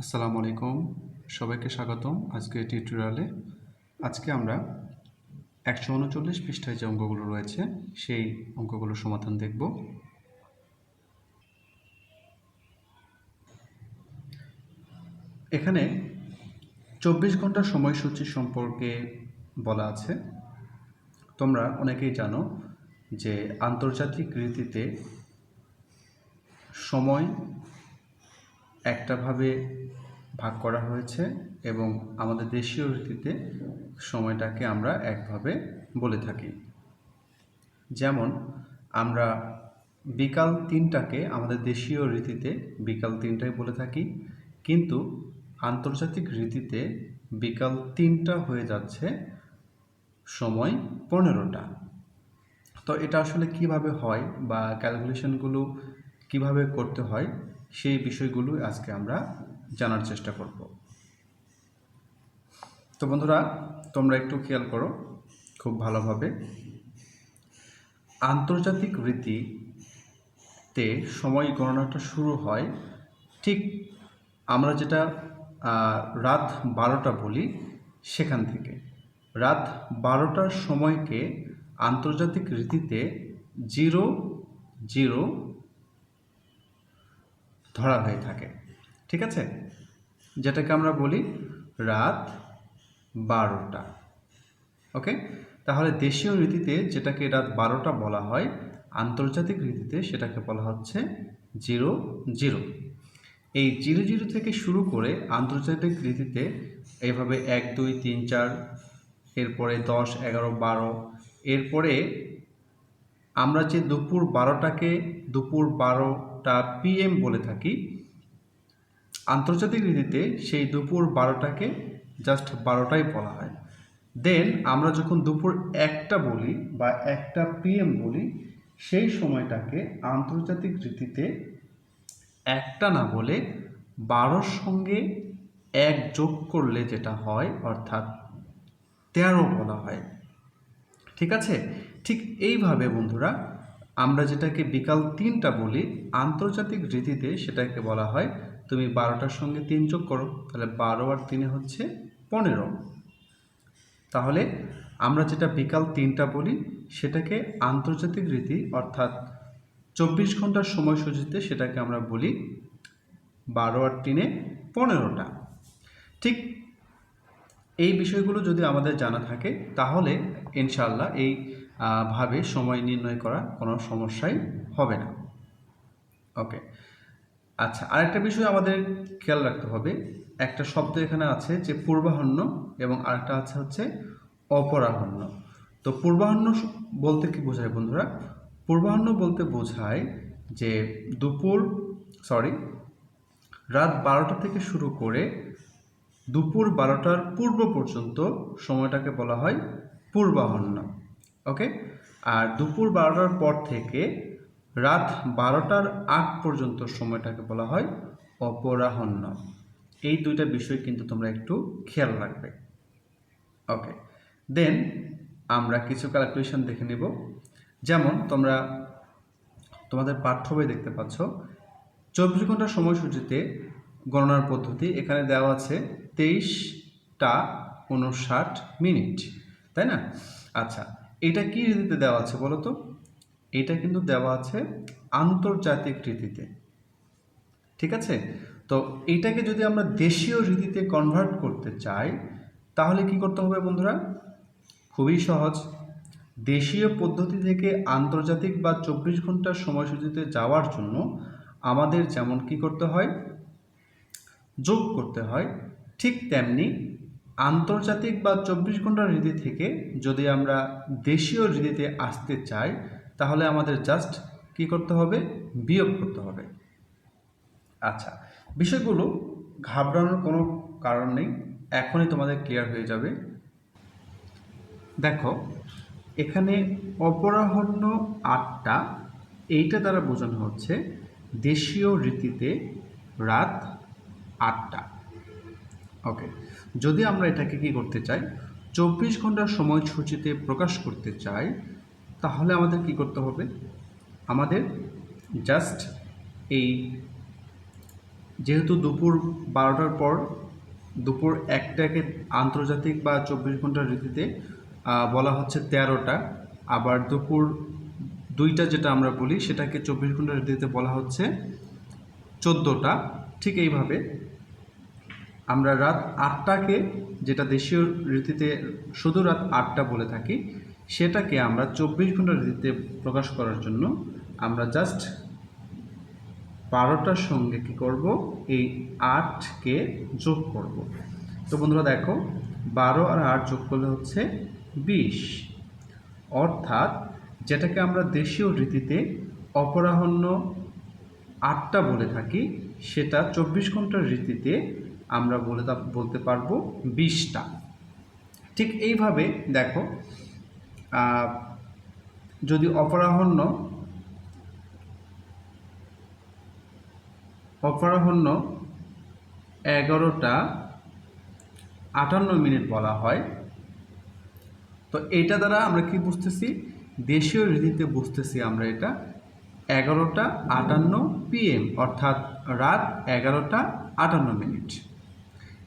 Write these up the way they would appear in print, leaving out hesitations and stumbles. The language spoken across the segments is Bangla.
আসসালামু আলাইকুম, সবাইকে স্বাগতম আজকের টিউটোরিয়ালে। আজকে আমরা 139 পৃষ্ঠায় যে অঙ্কগুলো রয়েছে সেই অঙ্কগুলোর সমাধান দেখব। এখানে 24 ঘন্টার সময়সূচি সম্পর্কে বলা আছে। তোমরা অনেকেই জানো যে আন্তর্জাতিক রীতিতে সময় একটাভাবে ভাগ করা হয়েছে এবং আমাদের দেশীয় রীতিতে সময়টাকে আমরা একভাবে বলে থাকি। যেমন আমরা বিকাল 3টাকে আমাদের দেশীয় রীতিতে বিকাল 3টায় বলে থাকি, কিন্তু আন্তর্জাতিক রীতিতে বিকাল 3টা হয়ে যাচ্ছে সময় 15টা। তো এটা আসলে কিভাবে হয় বা ক্যালকুলেশনগুলো কিভাবে করতে হয় সেই বিষয়গুলো আজকে আমরা জানার চেষ্টা করব। তো বন্ধুরা, তোমরা একটু খেয়াল করো খুব ভালোভাবে। আন্তর্জাতিক রীতিতে সময় গণনাটা শুরু হয় ঠিক আমরা যেটা রাত 12টা বলি সেখান থেকে। রাত 12টার সময়কে আন্তর্জাতিক রীতিতে 00 ধরা হয়ে থাকে, ঠিক আছে, যেটাকে আমরা বলি রাত 12টা। ওকে, তাহলে দেশীয় রীতিতে যেটাকে রাত 12টা বলা হয়, আন্তর্জাতিক রীতিতে সেটাকে বলা হচ্ছে 00। এই 00 থেকে শুরু করে আন্তর্জাতিক রীতিতে এইভাবে 1 2 3 4, এরপরে 10 11 12, এরপরে আমরা যে দুপুর 12টাকে দুপুর 12টা PM বলে থাকি, আন্তর্জাতিক রীতিতে সেই দুপুর 12টাকে জাস্ট 12টাই বলা হয়। দেন আমরা যখন দুপুর 1টা বলি বা 1টা PM বলি, সেই সময়টাকে আন্তর্জাতিক রীতিতে 1টা না বলে 12র সঙ্গে 1 যোগ করলে যেটা হয় অর্থাৎ 13 বলা হয়, ঠিক আছে। ঠিক এইভাবে বন্ধুরা, আমরা যেটাকে বিকাল 3টা বলি আন্তর্জাতিক রীতিতে সেটাকে বলা হয়, তুমি 12টার সঙ্গে 3 যোগ করো, তাহলে 12 আর 3 হচ্ছে 15। তাহলে আমরা যেটা বিকাল 3টা বলি সেটাকে আন্তর্জাতিক রীতি অর্থাৎ 24 ঘন্টার সময়সূচিতে সেটাকে আমরা বলি 12 আর 3 15টা। ঠিক এই বিষয়গুলো যদি আমাদের জানা থাকে তাহলে ইনশাআল্লাহ এই ভাবে সময় নির্ণয় করা কোনো সমস্যাই হবে না। ওকে, আচ্ছা, আরেকটা বিষয় আমাদের খেয়াল রাখতে হবে। একটা শব্দ এখানে আছে যে পূর্বাহ্ন এবং আরেকটা আছে হচ্ছে অপরাহ্ন। তো পূর্বাহ্ন বলতে কি বোঝায় বন্ধুরা? পূর্বাহ্ন বলতে বোঝায় যে রাত 12টা থেকে শুরু করে দুপুর 12টার পূর্ব পর্যন্ত সময়টাকে বলা হয় পূর্বাহ্ন। ওকে, আর দুপুর 12টার পর থেকে রাত 12টার আগ পর্যন্ত সময়টাকে বলা হয় অপরাহ্ন। এই দুইটা বিষয় কিন্তু তোমরা একটু খেয়াল রাখবে। ওকে, দেন আমরা কিছু ক্যালকুলেশন দেখে নেব। যেমন তোমরা তোমাদের পাঠ্য বই দেখতে পাচ্ছ 24 ঘন্টার সময়সূচিতে গণনার পদ্ধতি এখানে দেওয়া আছে 23টা 59 মিনিট, তাই না? আচ্ছা, এটা কি রীতিতে দেওয়া আছে বলো তো? এটা কিন্তু দেওয়া আছে আন্তর্জাতিক রীতিতে, ঠিক আছে। তো এইটাকে যদি আমরা দেশীয় রীতিতে কনভার্ট করতে চাই তাহলে কি করতে হবে বন্ধুরা? খুবই সহজ। দেশীয় পদ্ধতি থেকে আন্তর্জাতিক বা 24 ঘন্টার সময়সূচিতে যাওয়ার জন্য আমাদের যেমন কি করতে হয়, যোগ করতে হয়, ঠিক তেমনি আন্তর্জাতিক বা 24 ঘন্টার রীতি থেকে যদি আমরা দেশীয় রীতিতে আসতে চাই তাহলে আমাদের জাস্ট কি করতে হবে, বিয়োগ করতে হবে। আচ্ছা, বিষয়গুলো ঘাবড়ানোর কোনো কারণ নেই, এখনই তোমাদের ক্লিয়ার হয়ে যাবে। দেখো, এখানে অপরাহ্ন 8টা, এইটা দ্বারা বোঝানো হচ্ছে দেশীয় রীতিতে রাত 8টা। ওকে, যদি আমরা এটাকে কি করতে চাই, 24 ঘন্টার সময়সূচিতে প্রকাশ করতে চাই তাহলে আমাদের কি করতে হবে? আমাদের জাস্ট এই যেহেতু দুপুর 12টার পর দুপুর 1টাকে আন্তর্জাতিক বা 24 ঘন্টার রীতিতে বলা হচ্ছে 13টা, আবার দুপুর 2টা যেটা আমরা বলি সেটাকে 24 ঘন্টার রীতিতে বলা হচ্ছে 14টা। ঠিক এইভাবে আমরা রাত 8টাকে, যেটা দেশীয় রীতিতে শুধু রাত 8টা বলে থাকি, সেটাকে আমরা 24 ঘন্টার রীতিতে প্রকাশ করার জন্য আমরা জাস্ট 12টার সঙ্গে কি করব, এই 8কে যোগ করব। তো বন্ধুরা দেখো, 12 আর 8 যোগ করলে হচ্ছে 20, অর্থাৎ যেটাকে আমরা দেশীয় রীতিতে অপরাহ্ন 8টা বলে থাকি, সেটা 24 ঘন্টার রীতিতে আমরা বলতে পারবো 20টা। ঠিক এইভাবে দেখো, যদি অপরাহ্ন 11:58 বলা হয়, তো এটা দ্বারা আমরা কি বুঝতেছি, দেশীয় রীতিতে বুঝতেছি আমরা এটা 11:58 PM, অর্থাৎ রাত 11:58।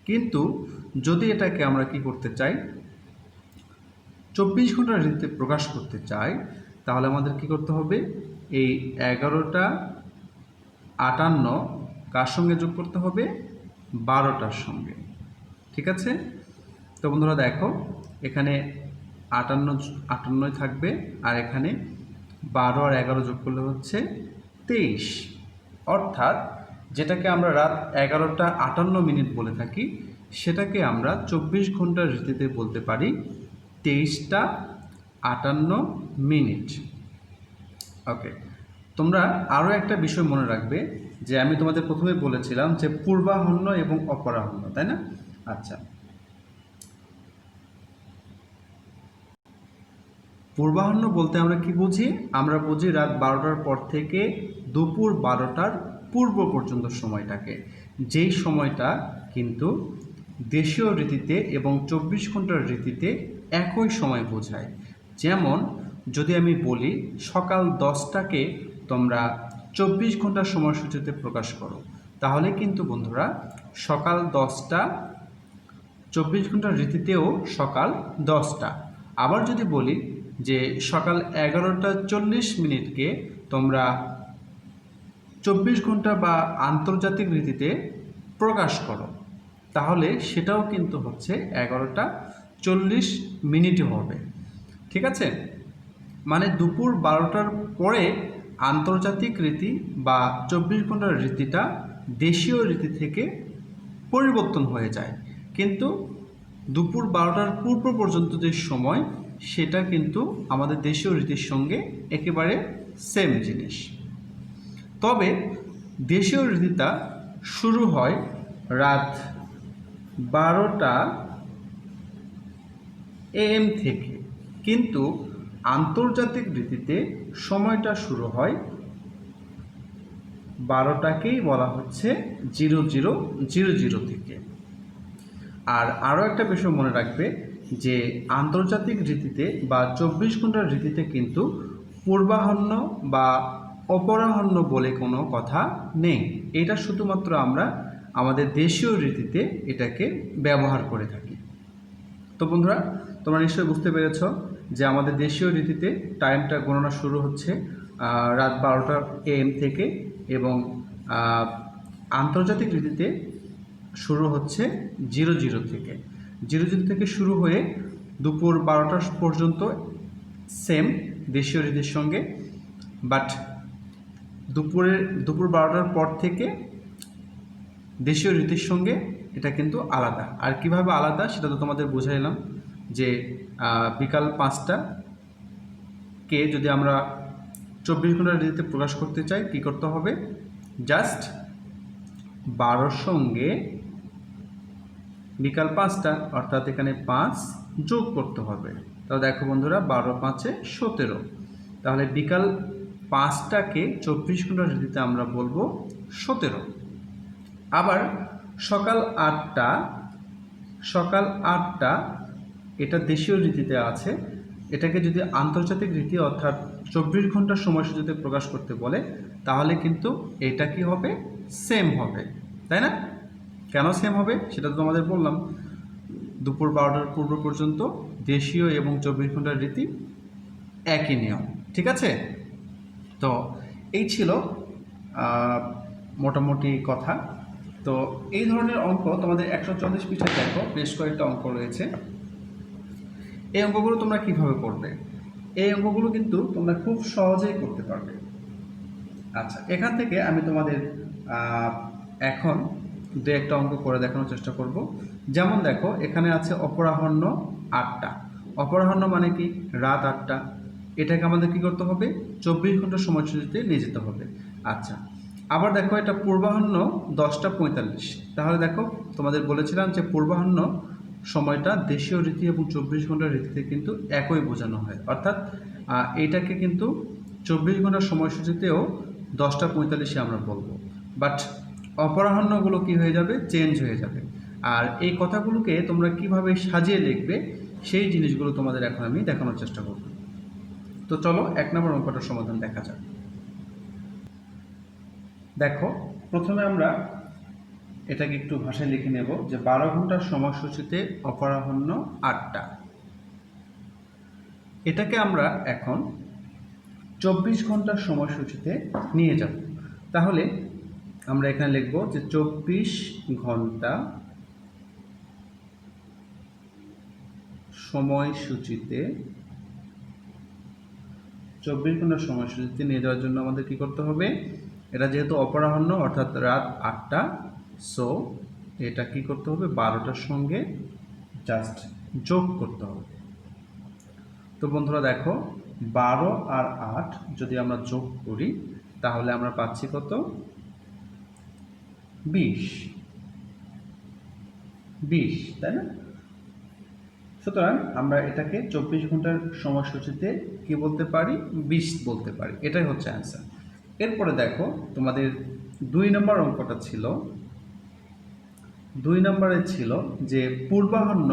কিন্তু যদি এটাকে আমরা কি করতে চাই, 24 ঘন্টার রীতিতে প্রকাশ করতে চাই, তাহলে আমাদের কি করতে হবে, এই 11:58 কার সঙ্গে যোগ করতে হবে, 12টার সঙ্গে। ঠিক আছে? তো বন্ধুরা দেখো, এখানে 58 থাকবে, আর এখানে 12 আর 11 যোগ করলে হচ্ছে 23, অর্থাৎ যেটাকে আমরা রাত 11:58 বলে থাকি, সেটাকে আমরা 24 ঘন্টার রীতিতে বলতে পারি 23:58। ওকে, তোমরা আরও একটা বিষয় মনে রাখবে, যে আমি তোমাদের প্রথমে বলেছিলাম যে পূর্বাহ্ন এবং অপরাহ্ন, তাই না? আচ্ছা, পূর্বাহ্ন বলতে আমরা কি বুঝি? আমরা বুঝি রাত 12টার পর থেকে দুপুর 12টার পূর্ব পর্যন্ত সময়টাকে, যেই সময়টা কিন্তু দেশীয় রীতিতে এবং 24 ঘন্টার রীতিতে একই সময় বোঝায়। যেমন যদি আমি বলি সকাল 10টাকে তোমরা 24 ঘন্টার সময়সূচিতে প্রকাশ করো, তাহলে কিন্তু বন্ধুরা সকাল 10টা 24 ঘন্টার রীতিতেও সকাল 10টা। আবার যদি বলি যে সকাল 11:40 তোমরা 24 ঘন্টা বা আন্তর্জাতিক রীতিতে প্রকাশ করো, তাহলে সেটাও কিন্তু হচ্ছে 11:40 হবে। ঠিক আছে? মানে দুপুর 12টার পরে আন্তর্জাতিক রীতি বা 24 ঘন্টার রীতিটা দেশীয় রীতি থেকে পরিবর্তন হয়ে যায়, কিন্তু দুপুর 12টার পূর্ব পর্যন্ত যে সময়, সেটা কিন্তু আমাদের দেশীয় রীতির সঙ্গে একেবারে সেম জিনিস। তবে দেশীয় রীতিটা শুরু হয় রাত 12টা AM থেকে, কিন্তু আন্তর্জাতিক রীতিতে সময়টা শুরু হয় 12টাকেই বলা হচ্ছে 00:00 থেকে। আর আরও একটা বিষয় মনে রাখবে, যে আন্তর্জাতিক রীতিতে বা 24 ঘন্টার রীতিতে কিন্তু পূর্বাহ্ন বা অপরাহ্ন বলে কোনো কথা নেই। এটা শুধুমাত্র আমরা আমাদের দেশীয় রীতিতে এটাকে ব্যবহার করে থাকি। তো বন্ধুরা, তোমরা নিশ্চয়ই বুঝতে পেরেছ যে আমাদের দেশীয় রীতিতে টাইমটা গণনা শুরু হচ্ছে রাত 12টা AM থেকে, এবং আন্তর্জাতিক রীতিতে শুরু হচ্ছে 00 থেকে। 00 থেকে শুরু হয়ে দুপুর 12টা পর্যন্ত সেম দেশীয় রীতির সঙ্গে, বাট দুপুর 12টার পর থেকে দেশীয় রীতির সঙ্গে এটা কিন্তু আলাদা। আর কিভাবে আলাদা সেটা তো তোমাদের বুঝাইলাম, যে বিকাল 5টাকে যদি আমরা 24 ঘন্টার রীতিতে প্রকাশ করতে চাই, কী করতে হবে, জাস্ট 12র সঙ্গে বিকাল 5টা, অর্থাৎ এখানে 5 যোগ করতে হবে। তাহলে দেখো বন্ধুরা, 12×5 = 17। তাহলে বিকাল 5টাকে 24 ঘন্টার রীতিতে আমরা বলবো 17। আবার সকাল 8টা এটা দেশীয় রীতিতে আছে, এটাকে যদি আন্তর্জাতিক রীতি অর্থাৎ 24 ঘন্টার সময়সূচিতে প্রকাশ করতে বলে, তাহলে কিন্তু এটা কি হবে, সেম হবে, তাই না? কেন সেম হবে সেটা তো তোমাদের বললাম, দুপুর 12টার পূর্ব পর্যন্ত দেশীয় এবং 24 ঘন্টার রীতি একই নিয়ম। ঠিক আছে, তো এই ছিল মোটামুটি কথা। তো এই ধরনের অঙ্ক তোমাদের 144 পৃষ্ঠায় দেখো বেশ কয়েকটা অঙ্ক রয়েছে। এই অঙ্কগুলো তোমরা কিভাবে করবে? এই অঙ্কগুলো কিন্তু তোমরা খুব সহজেই করতে পারবে। আচ্ছা, এখান থেকে আমি তোমাদের এখন দু একটা অঙ্ক করে দেখানোর চেষ্টা করব। যেমন দেখো, এখানে আছে অপরাহ্ন 8টা। অপরাহ্ন মানে কি? রাত 8টা। এটাকে আমাদের কি করতে হবে? 24 ঘন্টা সময়সূচিতে নিয়ে যেতে হবে। আচ্ছা, আবার দেখো এটা পূর্বাহ্ন 10টা 45। তাহলে দেখো, তোমাদের বলেছিলাম যে পূর্বাহ্ন সময়টা দেশীয় রীতি এবং 24 ঘন্টার রীতিতে কিন্তু একই বোঝানো হয়, অর্থাৎ এইটাকে কিন্তু 24 ঘন্টার সময়সূচিতেও 10টা 45 আমরা বলবো, বাট অপরাহ্নগুলো কি হয়ে যাবে? চেঞ্জ হয়ে যাবে। আর এই কথাগুলোকে তোমরা কিভাবে সাজিয়ে লিখবে সেই জিনিসগুলো তোমাদের এখন আমি দেখানোর চেষ্টা করব। তো চলো 1 নম্বর অঙ্কটার সমাধান দেখা যাক। দেখো, প্রথমে আমরা এটাকে একটু ভাষায় লিখে নেব যে 12 ঘন্টার সময়সূচিতে অপরাহ্ন 8টা। এটাকে আমরা এখন 24 ঘন্টার সময়সূচিতে নিয়ে যাব। তাহলে আমরা এখানে লিখব যে 24 ঘন্টা সময়সূচিতে, 24 ঘন্টার সময়সূচিতে নিয়ে যাওয়ার জন্য আমাদের কি করতে হবে? এটা যেহেতু অপরাহ্ন অর্থাৎ রাত 8টা, সো এটা কি করতে হবে? 12টার সঙ্গে জাস্ট যোগ করতে হবে। তো বন্ধুরা দেখো, 12 আর 8 যদি আমরা যোগ করি তাহলে আমরা পাচ্ছি কত? 20, তাই না? সুতরাং আমরা এটাকে 24 ঘন্টার সময়সূচিতে কি বলতে পারি? 20 বলতে পারি। এটাই হচ্ছে অ্যান্সার। এরপরে দেখো, তোমাদের 2 নম্বর অঙ্কটা ছিল, 2 নম্বরে ছিল যে পূর্বাহ্ন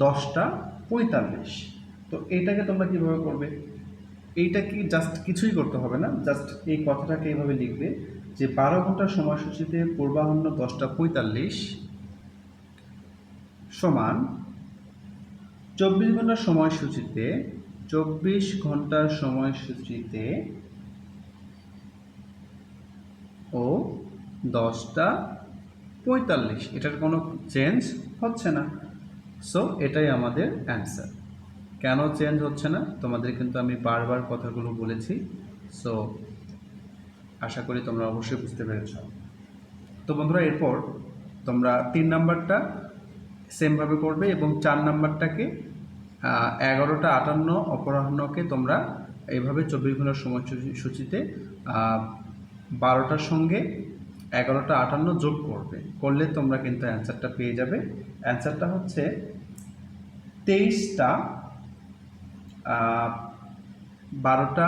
10টা 45। তো এইটাকে তোমরা কিভাবে করবে? এইটা কি জাস্ট কিছুই করতে হবে না, জাস্ট এই কথাটাকে এইভাবে লিখবে যে 12 ঘন্টার সময়সূচিতে পূর্বাহ্ন 10টা 45 সমান 24 ঘন্টার সময়সূচিতে, 24 ঘন্টার সময়সূচিতে ও 10টা 45, এটার কোনো চেঞ্জ হচ্ছে না। সো এটাই আমাদের অ্যান্সার। কেন চেঞ্জ হচ্ছে না তোমাদের কিন্তু আমি বারবার কথাগুলো বলেছি, সো আশা করি তোমরা অবশ্যই বুঝতে পেরেছ। তো বন্ধুরা, এরপর তোমরা 3 নাম্বারটা সেমভাবে করবে এবং 4 নাম্বারটাকে 11টা 58 অপরাহ্নকে তোমরা এইভাবে 24 ঘন্টার সময়সূচিতে 12টার সঙ্গে 11টা 58 যোগ করবে, করলে তোমরা কিন্তু অ্যান্সারটা পেয়ে যাবে। অ্যান্সারটা হচ্ছে 23টা 12টা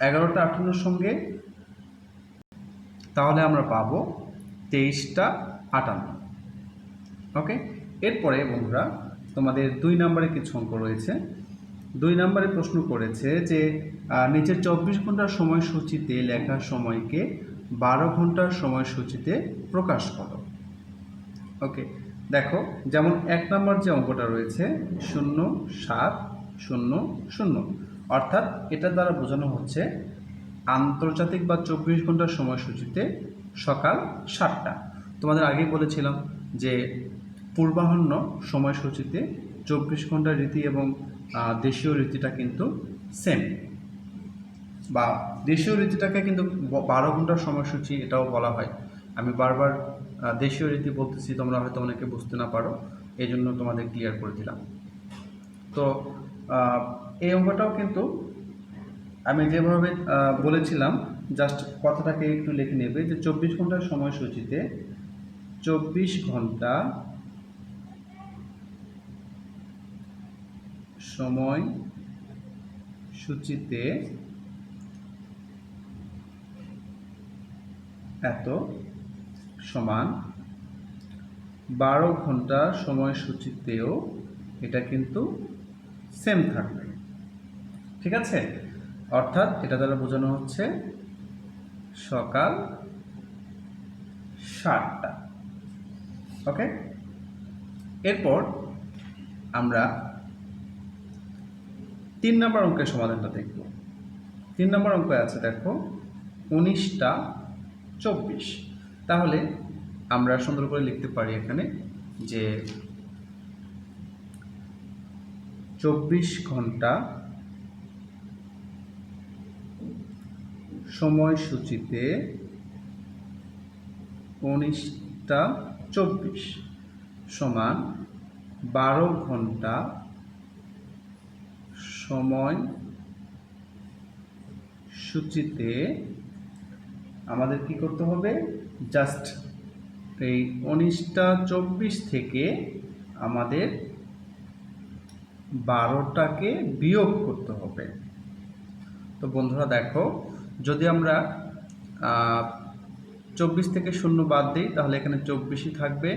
11টা 58 সঙ্গে, তাহলে আমরা পাবো 23টা 58। ওকে, এরপরে বন্ধুরা তোমাদের 2 নম্বরে কিছু অঙ্ক রয়েছে। 2 নম্বরে প্রশ্ন করেছে যে নিচের 24 ঘন্টার সময়সূচিতে লেখা সময়কে 12 ঘন্টার সময়সূচিতে প্রকাশ করো। ওকে, দেখো, যেমন 1 নম্বর যে অঙ্কটা রয়েছে 0700, অর্থাৎ এটা দ্বারা বোঝানো হচ্ছে আন্তর্জাতিক বা 24 ঘন্টার সময়সূচিতে সকাল 7টা। তোমাদের আগেই বলেছিলাম যে পূর্বাহ্ন সময়সূচিতে 24 ঘন্টার রীতি এবং দেশীয় রীতিটা কিন্তু সেম, বা দেশীয় রীতিটাকে কিন্তু 12 ঘন্টার সময়সূচি এটাও বলা হয়। আমি বারবার দেশীয় রীতি বলতেছি, তোমরা হয়তো অনেকে বুঝতে না পারো, এই জন্য তোমাদের ক্লিয়ার করে দিলাম। তো এই অঙ্কটাও কিন্তু আমি যেভাবে বলেছিলাম, জাস্ট কথাটাকে একটু লিখে নেবে যে 24 ঘন্টার সময়সূচিতে 24 ঘন্টা সময়সূচিতে এত সমান 12 ঘন্টা সময়সূচিতেও এটা কিন্তু সেম থাকবে। ঠিক আছে, অর্থাৎ এটা দ্বারা বোঝানো হচ্ছে সকাল 7টা। ওকে, এরপর আমরা 3 নম্বর অঙ্কের সমাধানটা দেখব। 3 নম্বর অঙ্কে আছে দেখো 19টা 24। তাহলে আমরা সুন্দর করে লিখতে পারি এখানে যে 24 ঘন্টা সময়সূচিতে 19টা 24 সমান 12 ঘন্টা সময়সূচিতে আমাদের কি করতে হবে, জাস্ট এই 19টা 24 থেকে আমাদের 12টাকে বিয়োগ করতে হবে। তো বন্ধুরা দেখো, যদি আমরা 24 থেকে 0 বাদ দিই তাহলে এখানে 24ই থাকবে,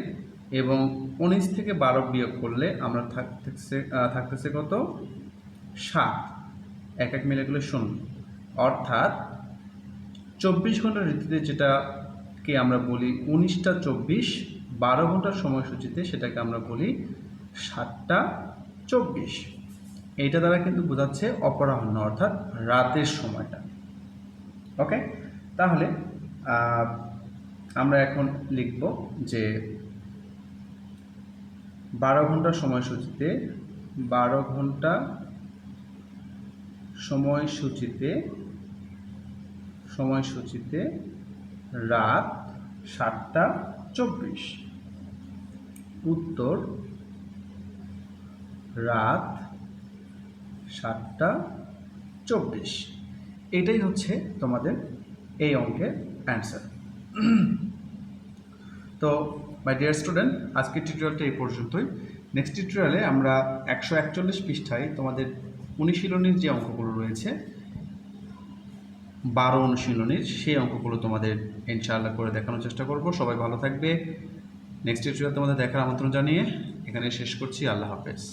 এবং 19 থেকে 12 বিয়োগ করলে আমরা থাকতেছে কত, 7। এক এক মিলে গেলে 0, অর্থাৎ 24 ঘন্টার রীতিতে যেটাকে আমরা বলি 19টা 24, 12 ঘন্টার সময়সূচিতে সেটাকে আমরা বলি 7টা 24। এইটা দ্বারা কিন্তু বোঝাচ্ছে অপরাহ্ন অর্থাৎ রাতের সময়টা। ওকে, তাহলে আমরা এখন লিখব যে 12 ঘন্টার সময়সূচিতে 12 ঘন্টা সময়সূচিতে রাত 7টা 24। উত্তর রাত 7টা 24। এটাই হচ্ছে তোমাদের এই অঙ্কের অ্যান্সার। তো মাই ডিয়ার স্টুডেন্ট, আজকের টিউটোরিয়ালটা এই পর্যন্তই। নেক্সট টিউটোরিয়ালে আমরা 141 পৃষ্ঠায় তোমাদের অনুশীলনীর যে অঙ্কগুলো রয়েছে 12 অনুশীলনীর, সেই অঙ্কগুলো তোমাদের ইনশাআল্লাহ করে দেখানোর চেষ্টা করব। সবাই ভালো থাকবে। নেক্সট টিউটোরিয়াল তোমাদের দেখার আমন্ত্রণ জানিয়ে এখানে শেষ করছি। আল্লাহ হাফেজ।